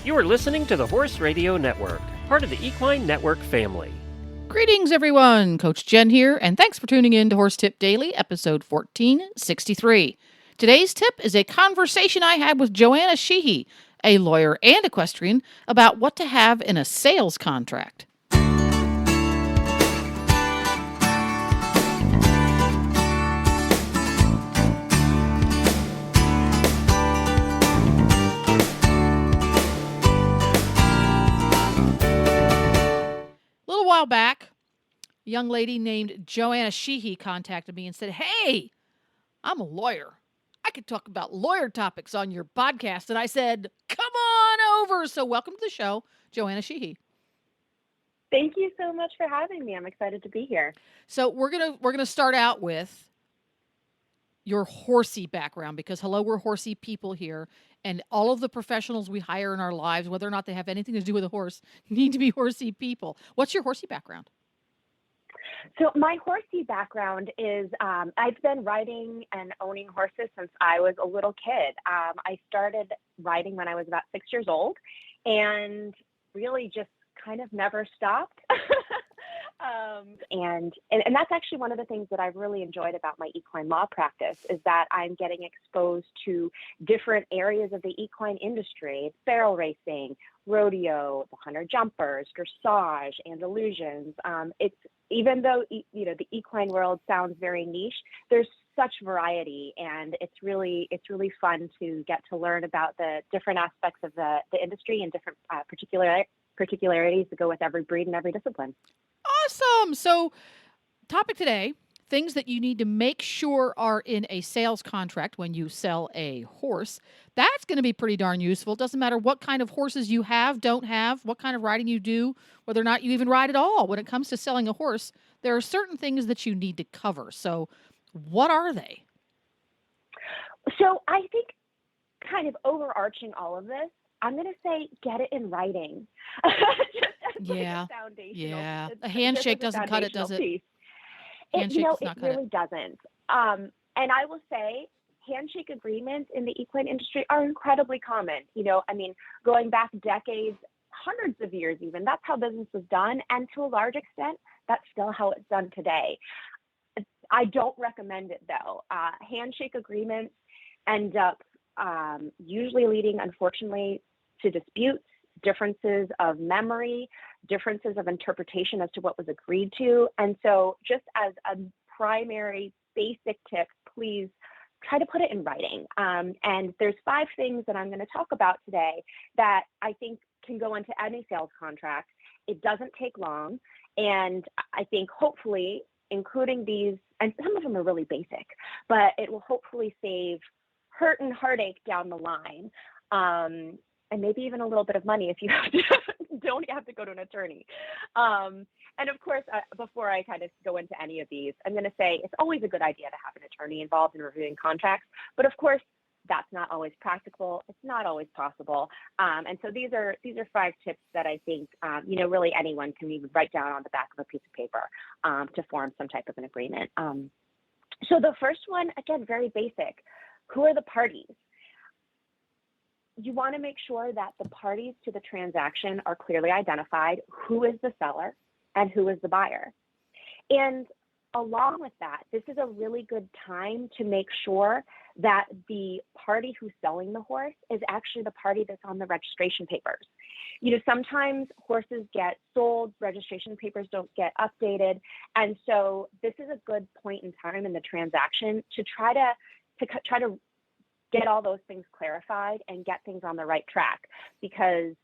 You are listening to the Horse Radio Network, part of the Equine Network family. Greetings, everyone. Coach Jen here, and thanks for tuning in to Horse Tip Daily, episode 1463. Today's tip is a conversation I had with Johanna Sheehe, a lawyer and equestrian, about what to have in a sales contract. A little while back, a young lady named Johanna Sheehe contacted me and said, "Hey, I'm a lawyer. I could talk about lawyer topics on your podcast." And I said, "Come on over." So welcome to the show, Johanna Sheehe. Thank you so much for having me. I'm excited to be here. So we're gonna start out with your horsey background, because hello, we're horsey people here, and all of the professionals we hire in our lives, whether or not they have anything to do with a horse, need to be horsey people. What's your horsey background? So my horsey background is I've been riding and owning horses since I was a little kid. I started riding when I was about 6 years old and really just kind of never stopped. And that's actually one of the things that I've really enjoyed about my equine law practice is that I'm getting exposed to different areas of the equine industry: barrel racing, rodeo, the hunter jumpers, dressage, and illusions. It's even though the equine world sounds very niche, there's such variety, and it's really fun to get to learn about the different aspects of the industry and different particularities that go with every breed and every discipline. Awesome. So, topic today, things that you need to make sure are in a sales contract when you sell a horse. That's going to be pretty darn useful. It doesn't matter what kind of horses you have, don't have, what kind of riding you do, whether or not you even ride at all. When it comes to selling a horse, there are certain things that you need to cover. So, what are they? So I think kind of overarching all of this, I'm going to say get it in writing. Yeah. Yeah. A handshake doesn't cut it, does it? Piece. Handshake does not it cut really doesn't. And I will say handshake agreements in the equine industry are incredibly common. Going back decades, hundreds of years even, that's how business was done. And to a large extent, that's still how it's done today. I don't recommend it, though. Handshake agreements end up usually leading, unfortunately, to disputes, differences of memory, differences of interpretation as to what was agreed to. And so just as a primary basic tip, please try to put it in writing. And there's 5 things that I'm going to talk about today that I think can go into any sales contract. It doesn't take long. And I think hopefully including these, and some of them are really basic, but it will hopefully save hurt and heartache down the line. And maybe even a little bit of money if you don't have to go to an attorney. And of course, before I kind of go into any of these, I'm going to say it's always a good idea to have an attorney involved in reviewing contracts. But of course, that's not always practical. It's not always possible. And so these are 5 tips that I think, really anyone can even write down on the back of a piece of paper to form some type of an agreement. So the first one, again, very basic. Who are the parties? You want to make sure that the parties to the transaction are clearly identified. Who is the seller and who is the buyer? And along with that, this is a really good time to make sure that the party who's selling the horse is actually the party that's on the registration papers. Sometimes horses get sold, registration papers don't get updated. And so this is a good point in time in the transaction to try to get all those things clarified and get things on the right track, because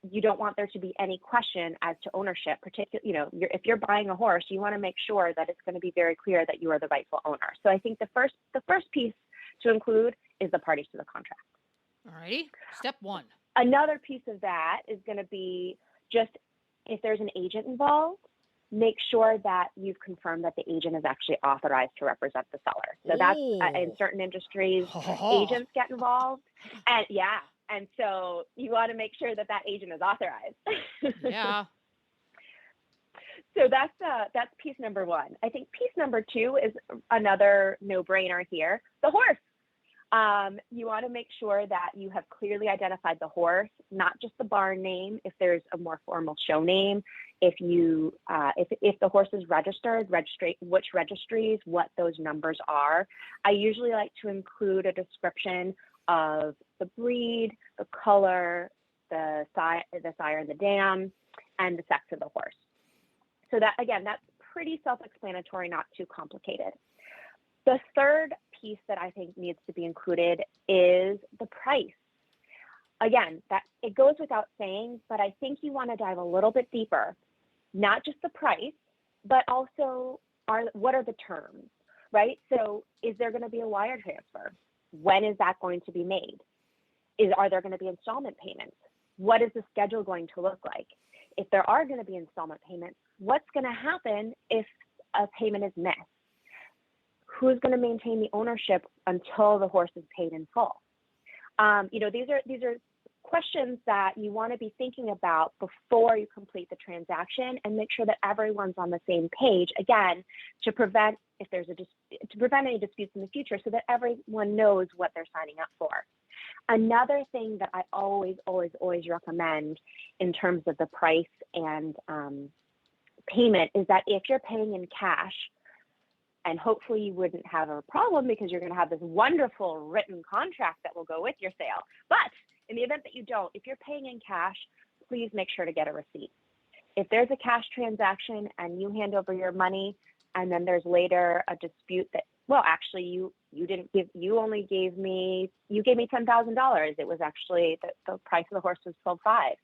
you don't want there to be any question as to ownership. If you're buying a horse, you want to make sure that it's going to be very clear that you are the rightful owner. So I think the first piece to include is the parties to the contract. All righty. Step 1. Another piece of that is going to be just if there's an agent involved, make sure that you've confirmed that the agent is actually authorized to represent the seller. So that's in certain industries, agents get involved. And so you want to make sure that agent is authorized. Yeah. So that's piece number 1. I think piece number 2 is another no-brainer here: the horse. You want to make sure that you have clearly identified the horse, not just the barn name. If there's a more formal show name, if the horse is registered, which registries, what those numbers are. I usually like to include a description of the breed, the color, the sire and the dam, and the sex of the horse. So that, again, that's pretty self-explanatory, not too complicated. The third piece that I think needs to be included is the price. Again, that it goes without saying, but I think you want to dive a little bit deeper, not just the price, but also what are the terms, right? So is there going to be a wire transfer? When is that going to be made? Are there going to be installment payments? What is the schedule going to look like? If there are going to be installment payments, what's going to happen if a payment is missed? Who's going to maintain the ownership until the horse is paid in full? These are questions that you want to be thinking about before you complete the transaction, and make sure that everyone's on the same page. Again, to prevent any disputes in the future, so that everyone knows what they're signing up for. Another thing that I always recommend in terms of the price and payment is that if you're paying in cash, and hopefully you wouldn't have a problem because you're going to have this wonderful written contract that will go with your sale. But in the event that you don't, if you're paying in cash, please make sure to get a receipt. If there's a cash transaction and you hand over your money, and then there's later a dispute that, well, actually you gave me $10,000. It was actually the price of the horse was $12,500.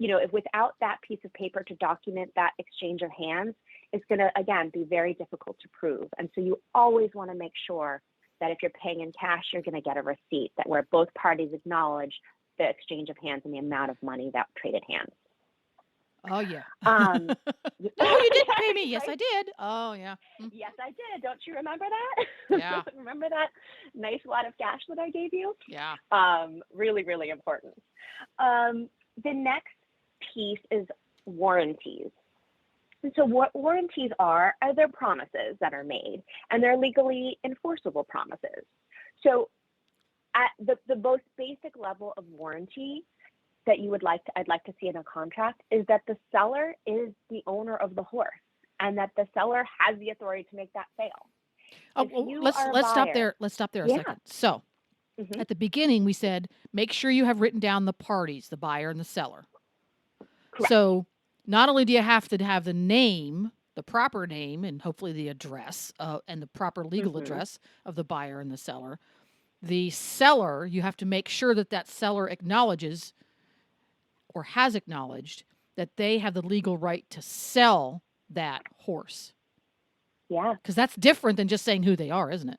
If without that piece of paper to document that exchange of hands, it's going to, again, be very difficult to prove. And so you always want to make sure that if you're paying in cash, you're going to get a receipt where both parties acknowledge the exchange of hands and the amount of money that traded hands. Oh, yeah. No, you didn't pay me. Yes, I did. Oh, yeah. Yes, I did. Don't you remember that? Yeah. Remember that nice wad of cash that I gave you? Yeah. Really, really important. The next piece is warranties. And so what warranties are they're promises that are made, and they're legally enforceable promises. So at the most basic level of warranty that I'd like to see in a contract is that the seller is the owner of the horse, and that the seller has the authority to make that sale. Let's stop there. Let's stop there a second. So at the beginning, we said, make sure you have written down the parties, the buyer and the seller. Correct. So not only do you have to have the name, the proper name, and hopefully the address and the proper legal address of the buyer and the seller you have to make sure that seller acknowledges or has acknowledged that they have the legal right to sell that horse. Yeah. Because that's different than just saying who they are, isn't it?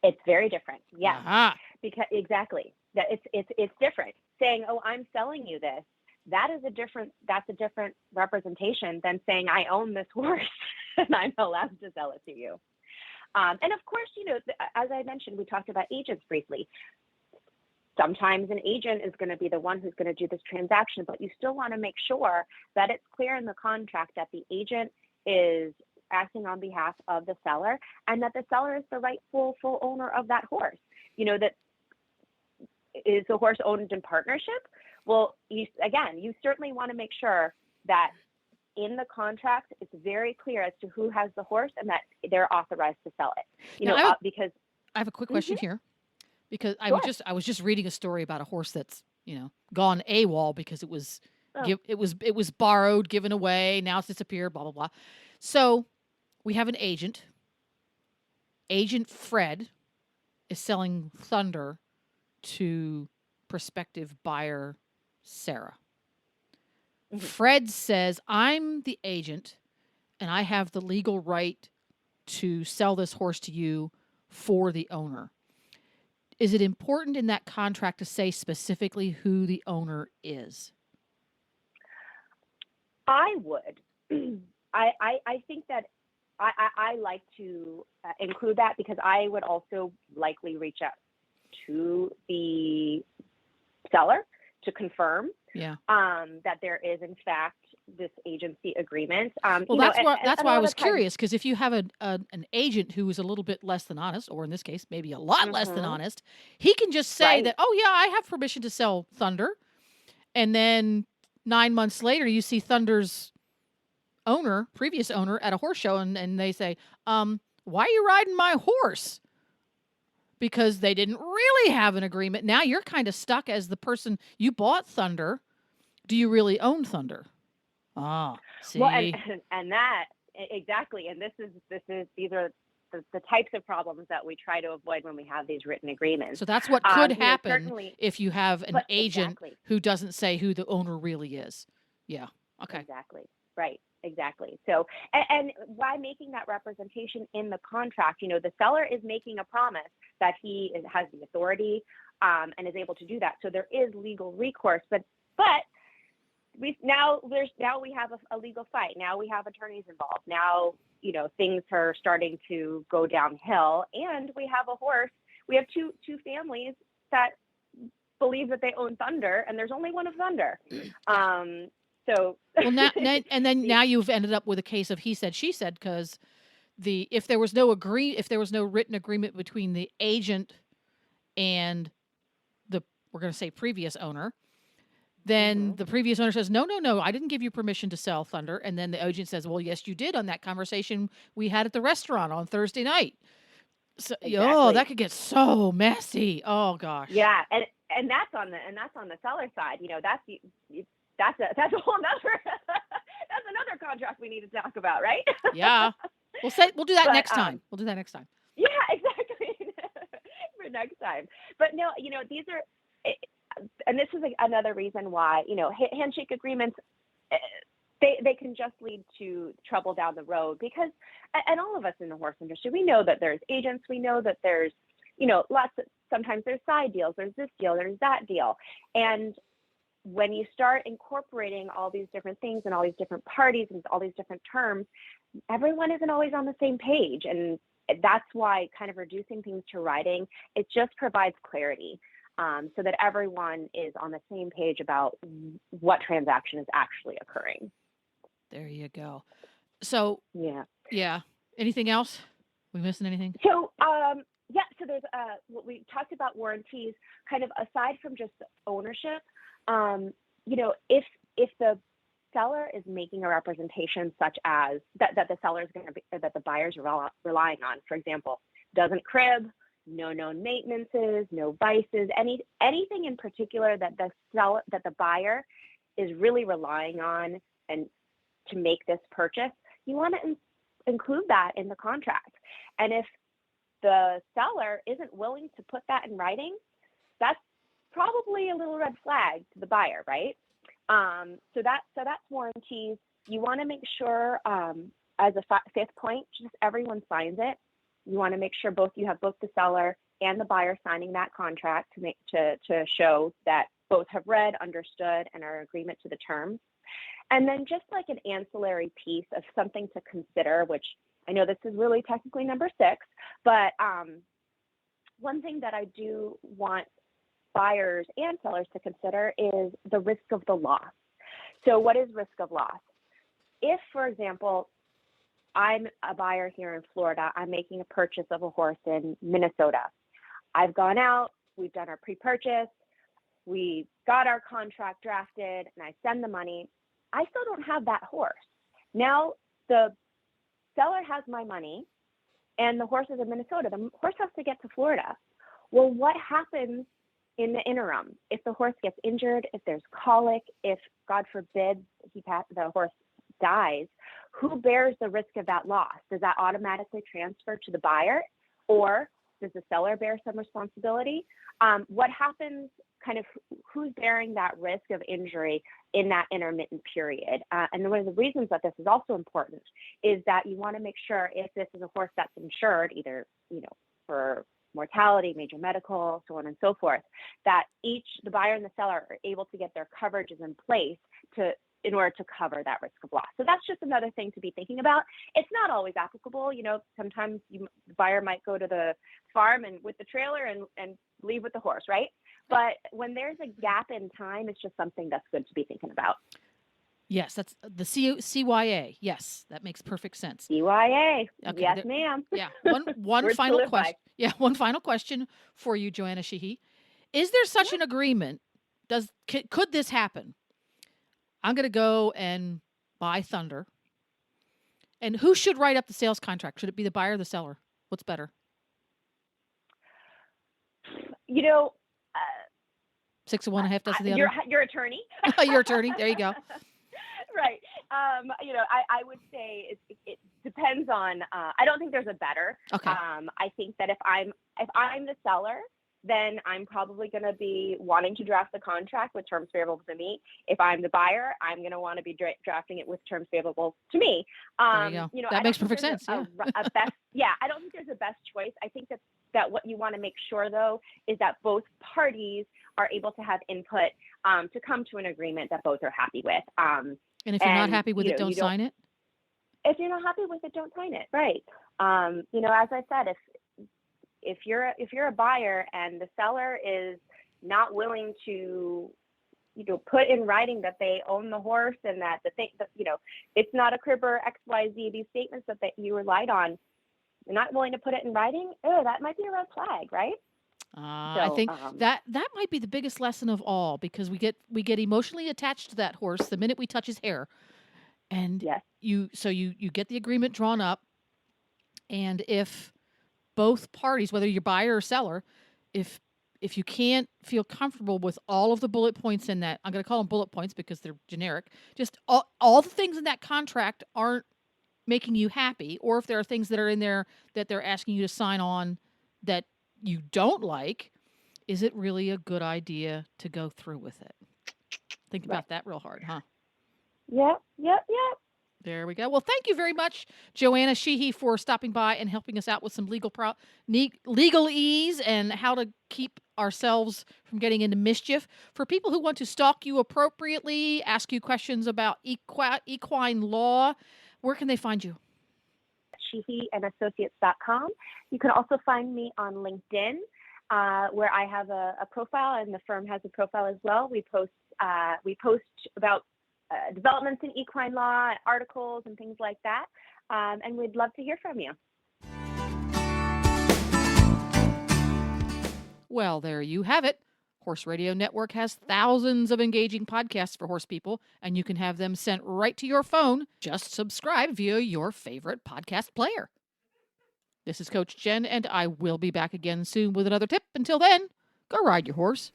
It's very different. Yeah. Uh-huh. Because exactly. That it's different. Saying, "Oh, I'm selling you this." That's a different representation than saying, "I own this horse and I'm allowed to sell it to you." And of course, as I mentioned, we talked about agents briefly. Sometimes an agent is going to be the one who's going to do this transaction, but you still want to make sure that it's clear in the contract that the agent is acting on behalf of the seller, and that the seller is the rightful full owner of that horse. That is the horse owned in partnership. Well, you certainly want to make sure that in the contract it's very clear as to who has the horse and that they're authorized to sell it. Because I have a quick question here, because Sure. I was just reading a story about a horse that's gone AWOL because it was borrowed, given away, now it's disappeared, blah blah blah. So we have an agent. Agent Fred is selling Thunder to prospective buyer Sarah. Fred says, "I'm the agent and I have the legal right to sell this horse to you for the owner." Is it important in that contract to say specifically who the owner is? I would. I think that I like to include that, because I would also likely reach out to the seller to confirm that there is in fact this agency agreement. Well, You know, that's and a why I lot was of times, curious, because if you have an agent who is a little bit less than honest, or in this case, maybe a lot less than hmm honest, he can just say right, that, oh yeah, I have permission to sell Thunder, and then 9 months later, you see Thunder's previous owner, at a horse show, and they say, why are you riding my horse? Because they didn't really have an agreement. Now you're kind of stuck as the person you bought Thunder. Do you really own Thunder? Ah, well, see. and that exactly, and these are the types of problems that we try to avoid when we have these written agreements. So that's what could You know, happen certainly, if you have an but agent exactly. who doesn't say who the owner really is. Yeah. Okay. Exactly. Right. Exactly. So, and why making that representation in the contract? You know, the seller is making a promise that has the authority and is able to do that. So there is legal recourse, but we have a legal fight. Now we have attorneys involved. Now, you know, things are starting to go downhill, and we have a horse. We have two families that believe that they own Thunder, and there's only one of Thunder. Yeah. So Well, and then the- now you've ended up with a case of he said, she said, because if there was no written agreement between the agent and we're going to say previous owner, then Mhm. the previous owner says, no, I didn't give you permission to sell Thunder. And then the agent says, well, yes, you did on that conversation we had at the restaurant on Thursday night. So, oh, that Exactly. could get so messy. Oh gosh. Yeah, and that's on the seller side. You know, that's a whole nother that's another contract we need to talk about, right? Yeah. We'll do that But next time. We'll do that next time. yeah, exactly. For next time. But no, you know, these are, and this is another reason why, you know, handshake agreements, eh, they can just lead to trouble down the road, because, and all of us in the horse industry, we know that there's agents, we know that there's, you know, sometimes there's side deals, there's this deal, there's that deal. And when you start incorporating all these different things and all these different parties and all these different terms, everyone isn't always on the same page. And that's why kind of reducing things to writing, it just provides clarity, so that everyone is on the same page about what transaction is actually occurring. There you go. So, Yeah. yeah. Anything else? We missing anything? So, yeah, so there's what we talked about warranties, kind of aside from just ownership. You know, if the seller is making a representation such as that the seller is going to be, that the buyer's relying on, for example, doesn't crib, no known maintenances, no vices, anything in particular that the buyer is really relying on and to make this purchase, you want to include that in the contract. And if the seller isn't willing to put that in writing, that's probably a little red flag to the buyer, right? So that's warranties. You want to make sure, as a fifth point, just everyone signs it. You want to make sure you have both the seller and the buyer signing that contract to show that both have read, understood, and are in agreement to the terms. And then just like an ancillary piece of something to consider, which I know this is really technically number 6, but one thing that I do want buyers and sellers to consider is the risk of the loss. So what is risk of loss? If, for example, I'm a buyer here in Florida, I'm making a purchase of a horse in Minnesota. I've gone out, we've done our pre-purchase, we got our contract drafted, and I send the money. I still don't have that horse. Now the seller has my money and the horse is in Minnesota. The horse has to get to Florida. Well, what happens in the interim? If the horse gets injured, if there's colic, if God forbid the horse dies, who bears the risk of that loss? Does that automatically transfer to the buyer, or does the seller bear some responsibility? What happens, kind of who's bearing that risk of injury in that intermittent period? And one of the reasons that this is also important is that you want to make sure, if this is a horse that's insured, either, you know, for mortality, major medical, so on and so forth, that the buyer and the seller are able to get their coverages in place in order to cover that risk of loss. So that's just another thing to be thinking about. It's not always applicable. You know, sometimes the buyer might go to the farm and with the trailer and leave with the horse, right? But when there's a gap in time, it's just something that's good to be thinking about. Yes, that's the CYA. Yes, that makes perfect sense. CYA. Okay, Yes, ma'am. Yeah. One Words to final live by. question. Yeah, one final question for you, Johanna Sheehe. Is there such an agreement? Could this happen? I'm going to go and buy Thunder. And who should write up the sales contract? Should it be the buyer or the seller? What's better? You know, 6 of one, a half dozen of the other. your attorney. Your attorney. There you go. Right. You know, I would say it depends on. I don't think there's a better. Okay. I think that if I'm the seller, then I'm probably going to be wanting to draft the contract with terms favorable to me. If I'm the buyer, I'm going to want to be drafting it with terms favorable to me. There you go. You know, that makes perfect sense. I don't think there's a best choice. I think that what you want to make sure, though, is that both parties are able to have input to come to an agreement that both are happy with. And if you're not happy with it, don't sign it? If you're not happy with it, don't sign it. Right. You know, as I said, if you're a buyer and the seller is not willing to, you know, put in writing that they own the horse and that you know, it's not a crib or XYZ, these statements that you relied on, you're not willing to put it in writing, that might be a red flag, right? I think that might be the biggest lesson of all, because we get emotionally attached to that horse the minute we touch his hair. And yes. you get the agreement drawn up, and if both parties, whether you're buyer or seller, if you can't feel comfortable with all of the bullet points in that, I'm going to call them bullet points because they're generic, just all the things in that contract aren't making you happy, or if there are things that are in there that they're asking you to sign on that you don't like, is it really a good idea to go through with it? Think about that real hard, huh? Yep. There we go. Well, thank you very much, Johanna Sheehe, for stopping by and helping us out with some legalese and how to keep ourselves from getting into mischief. For people who want to stalk you appropriately, ask you questions about equine law, where can they find you? SheeheeandAssociates.com. You can also find me on LinkedIn, where I have a profile, and the firm has a profile as well. We post about developments in equine law, articles, and things like that. And we'd love to hear from you. Well, there you have it. Horse Radio Network has thousands of engaging podcasts for horse people, and you can have them sent right to your phone. Just subscribe via your favorite podcast player. This is Coach Jen, and I will be back again soon with another tip. Until then, go ride your horse.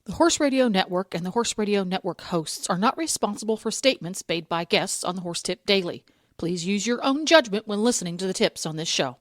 The Horse Radio Network and the Horse Radio Network hosts are not responsible for statements made by guests on the Horse Tip Daily. Please use your own judgment when listening to the tips on this show.